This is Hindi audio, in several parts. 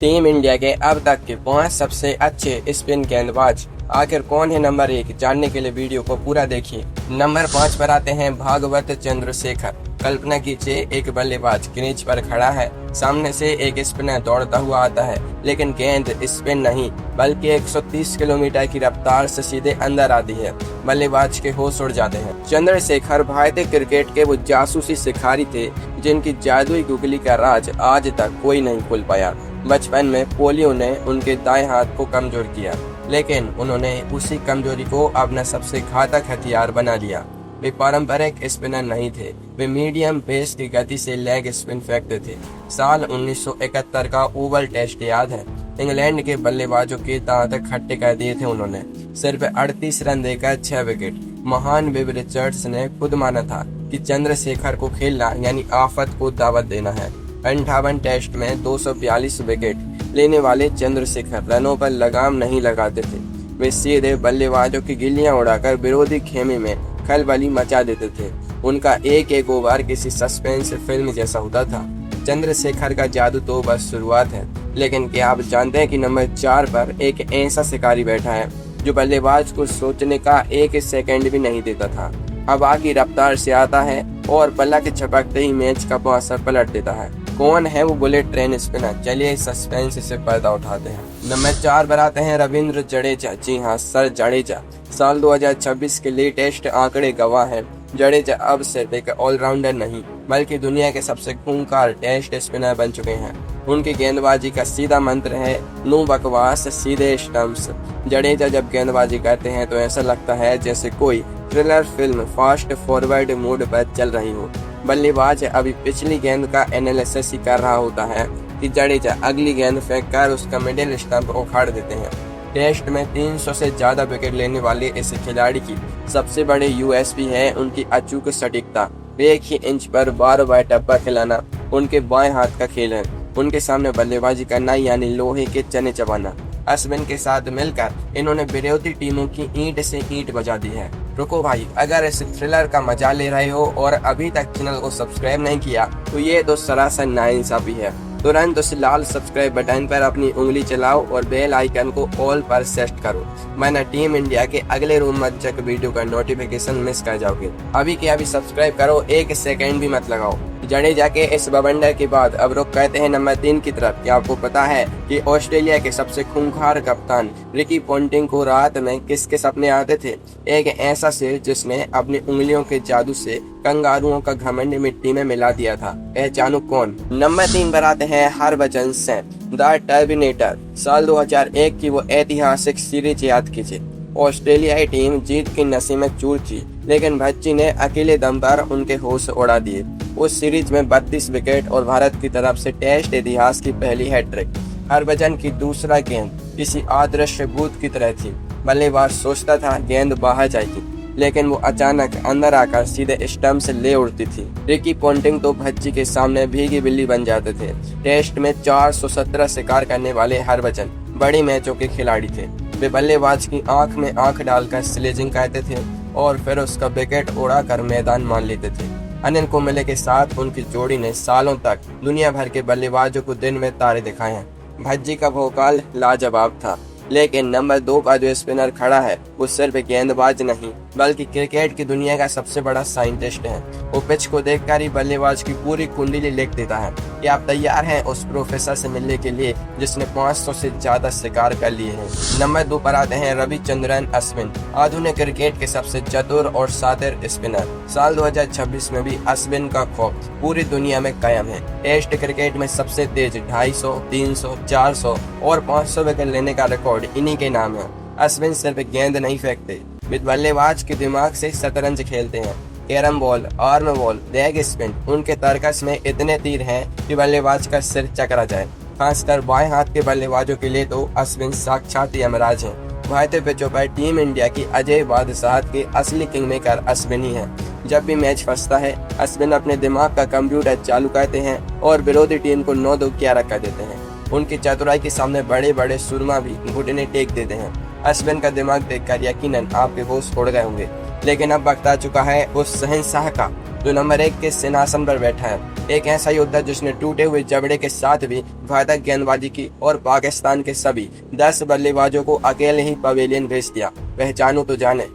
टीम इंडिया के अब तक के 5 सबसे अच्छे स्पिन गेंदबाज आखिर कौन है नंबर 1, जानने के लिए वीडियो को पूरा देखिए। नंबर 5 पर आते हैं भागवत चंद्रशेखर। कल्पना कीजिए एक बल्लेबाज क्रीज पर खड़ा है, सामने से एक स्पिनर दौड़ता हुआ आता है, लेकिन गेंद स्पिन नहीं बल्कि 130 किलोमीटर की रफ्तार से सीधे अंदर आती है। बल्लेबाज के होश उड़ जाते हैं। चंद्रशेखर भारतीय क्रिकेट के वो जासूसी शिकारी थे जिनकी जादुई गुगली का राज आज तक कोई नहीं खोल पाया। बचपन में पोलियो ने उनके दाएं हाथ को कमजोर किया, लेकिन उन्होंने उसी कमजोरी को अपना सबसे घातक हथियार बना लिया। वे पारंपरिक स्पिनर नहीं थे, वे मीडियम पेस की गति से लेग स्पिन फेंकते थे। साल 1971 का ओवल टेस्ट याद है, इंग्लैंड के बल्लेबाजों के दांत खट्टे कर दिए थे उन्होंने। सिर्फ 38 रन देकर 6 विकेट। महान विव रिचर्ड्स ने खुद माना था कि चंद्रशेखर को खेलना यानी आफत को दावत देना है। 58 टेस्ट में 242 विकेट लेने वाले चंद्रशेखर रनों पर लगाम नहीं लगाते थे। वे सीधे बल्लेबाजों की गिल्लियां उड़ाकर विरोधी खेमे में खलबली मचा देते थे। उनका एक एक ओवर किसी सस्पेंस फिल्म जैसा होता था। चंद्रशेखर का जादू तो बस शुरुआत है, लेकिन क्या आप जानते हैं कि नंबर 4 पर एक ऐसा शिकारी बैठा है जो बल्लेबाज को सोचने का एक सेकंड भी नहीं देता था। हवा की रफ्तार से आता है और बल्ला के झपकते ही मैच का पासा पलट देता है। कौन है वो बुलेट ट्रेन स्पिनर? चलिए सस्पेंस से पर्दा उठाते हैं। नंबर 4 पर आते हैं रविंद्र जडेजा। जी हाँ, सर जडेजा। साल 2026 के लेटेस्ट आंकड़े गवाह हैं। जडेजा अब सिर्फ एक ऑलराउंडर नहीं बल्कि दुनिया के सबसे खूंखार टेस्ट स्पिनर बन चुके हैं। उनकी गेंदबाजी का सीधा मंत्र है नो बकवास, सीधे स्टंप्स। जडेजा जब गेंदबाजी करते हैं तो ऐसा लगता है जैसे कोई thriller film fast forward mode पर चल रही हो। बल्लेबाज अभी पिछली गेंद का एनालिसिस ही कर रहा होता है कि जडेजा अगली गेंद फेंककर उसका मिडिल स्टंप उखाड़ देते हैं। टेस्ट में 300 से ज्यादा विकेट लेने वाले इस खिलाड़ी की सबसे बड़ी यूएसपी है उनकी अचूक सटीकता। एक ही इंच पर बार बार टप्पा खिलाना उनके बाएं हाथ का खेल है। उनके सामने बल्लेबाजी करना यानी लोहे के चने चबाना। अश्विन के साथ मिलकर इन्होंने विरोधी टीमों की ईंट से ईंट बजा दी है। रुको भाई, अगर इस थ्रिलर का मजा ले रहे हो और अभी तक चैनल को सब्सक्राइब नहीं किया तो ये तो सरासर नाइंसाफी है। तुरंत उस लाल सब्सक्राइब बटन पर अपनी उंगली चलाओ और बेल आइकन को ऑल पर सेट करो, वरना टीम इंडिया के अगले रोमांचक वीडियो का नोटिफिकेशन मिस कर जाओगे। अभी के अभी सब्सक्राइब करो, एक सेकंड भी मत लगाओ। जडेजा के इस बवंडर के बाद अब रुक कहते हैं नंबर 3 की तरफ। क्या आपको पता है कि ऑस्ट्रेलिया के सबसे खूंखार कप्तान रिकी पोंटिंग को रात में किसके सपने आते थे? एक ऐसा शेर जिसने अपनी उंगलियों के जादू से कंगारुओं का घमंड मिट्टी में मिला दिया था। पहचानो कौन? नंबर 3 पर आते हैं हरभजन सिंह, द टर्मिनेटर। साल 2001 की वो ऐतिहासिक सीरीज याद कीजिए। ऑस्ट्रेलियाई टीम जीत की नशे में चूर थी, लेकिन भज्जी ने अकेले दम पर उनके होश उड़ा दिए। उस सीरीज में 32 विकेट और भारत की तरफ से टेस्ट इतिहास की पहली हैट्रिक। हरभजन की दूसरा गेंद किसी अदृश्य भूत की तरह थी। बल्लेबाज सोचता था गेंद बाहर जाएगी, लेकिन वो अचानक अंदर आकर सीधे स्टंप से ले उड़ती थी। रिकी पोंटिंग तो भज्जी के सामने भीगी बिल्ली बन जाते थे। टेस्ट में 417 शिकार करने वाले हरभजन बड़े मैचों के खिलाड़ी थे। वे बल्लेबाज की आंख में आंख डालकर स्लेजिंग करते थे और फिर उसका विकेट उड़ा कर मैदान मान लेते थे। अनिल कुंबले के साथ उनकी जोड़ी ने सालों तक दुनिया भर के बल्लेबाजों को दिन में तारे दिखाए हैं। भज्जी का भौकाल लाजवाब था, लेकिन नंबर 2 पर जो स्पिनर खड़ा है वो सिर्फ गेंदबाज नहीं बल्कि क्रिकेट की दुनिया का सबसे बड़ा साइंटिस्ट है। वो पिच को देखकर ही बल्लेबाज की पूरी कुंडली लिख देता है। क्या आप तैयार हैं उस प्रोफेसर से मिलने के लिए जिसने 500 से ज्यादा शिकार कर लिए हैं? नंबर 2 पर आते हैं रविचंद्रन अश्विन, आधुनिक क्रिकेट के सबसे चतुर और शातिर स्पिनर। साल 2026 में भी अश्विन का खौफ पूरी दुनिया में कायम है। टेस्ट क्रिकेट में सबसे तेज 250, 300, 400 और 500 विकेट लेने का रिकॉर्ड इन्हीं के नाम है। अश्विन सिर्फ गेंद नहीं फेंकते, वे बल्लेबाज के दिमाग से शतरंज खेलते हैं। Carrom ball, arm ball, leg spin, उनके तर्कस में इतने तीर हैं कि बल्लेबाज का सिर चकरा जाए। खासकर बाएं हाथ के बल्लेबाजों के लिए तो अश्विन साक्षात यमराज हैं। भारतीय पिचों पर टीम इंडिया की अजय बादशाहत के असली किंग मेकर अश्विन ही है। जब भी मैच फंसता है, अश्विन अपने दिमाग का कंप्यूटर चालू करते हैं और विरोधी टीम को 9-2 किया कर देते हैं। उनकी चतुराई के सामने बड़े बड़े सुरमा भी घुटने टेक देते हैं। अश्विन का दिमाग देखकर यकीनन आपके होश उड़ गए होंगे, लेकिन अब वक्त आ चुका है उस शहंशाह का जो नंबर 1 के सिंहासन पर बैठा है। एक ऐसा योद्धा जिसने टूटे हुए जबड़े के साथ भी घातक गेंदबाजी की और पाकिस्तान के सभी 10 बल्लेबाजों को अकेले ही पवेलियन भेज दिया। पहचानो तो जाने।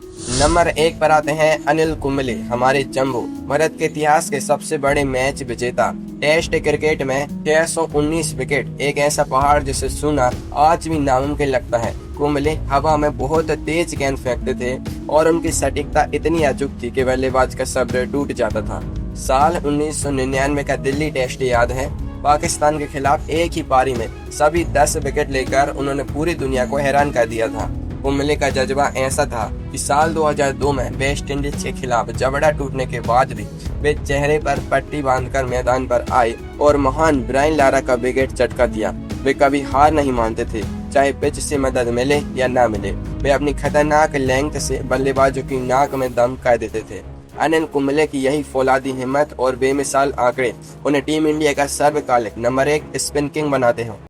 नंबर 1 पर आते हैं अनिल कुंबले, हमारे जंबो। भारत के इतिहास के सबसे बड़े मैच विजेता। टेस्ट क्रिकेट में 619 विकेट, एक ऐसा पहाड़ जिसे सुना आज भी नामुमकिन लगता है। कुंबले हवा में बहुत तेज गेंद फेंकते थे और उनकी सटीकता इतनी अचूक थी कि बल्लेबाज का सब्र टूट जाता था। साल 1999 का दिल्ली टेस्ट याद है। पाकिस्तान के खिलाफ एक ही पारी में सभी 10 विकेट लेकर उन्होंने पूरी दुनिया को हैरान कर दिया था। कुंबले का जज्बा ऐसा था कि साल 2002 में वेस्ट इंडीज के खिलाफ जबड़ा टूटने के बाद भी वे चेहरे पर पट्टी बांधकर मैदान पर आए और महान ब्रायन लारा का विकेट चटका दिया। वे कभी हार नहीं मानते थे, चाहे पिच से मदद मिले या ना मिले। वे अपनी खतरनाक लेंथ से बल्लेबाजों की नाक में दम कर देते थे। अनिल कुंबले की यही फौलादी हिम्मत और बेमिसाल आंकड़े उन्हें टीम इंडिया का सर्वकालिक नंबर 1 स्पिन किंग बनाते हैं।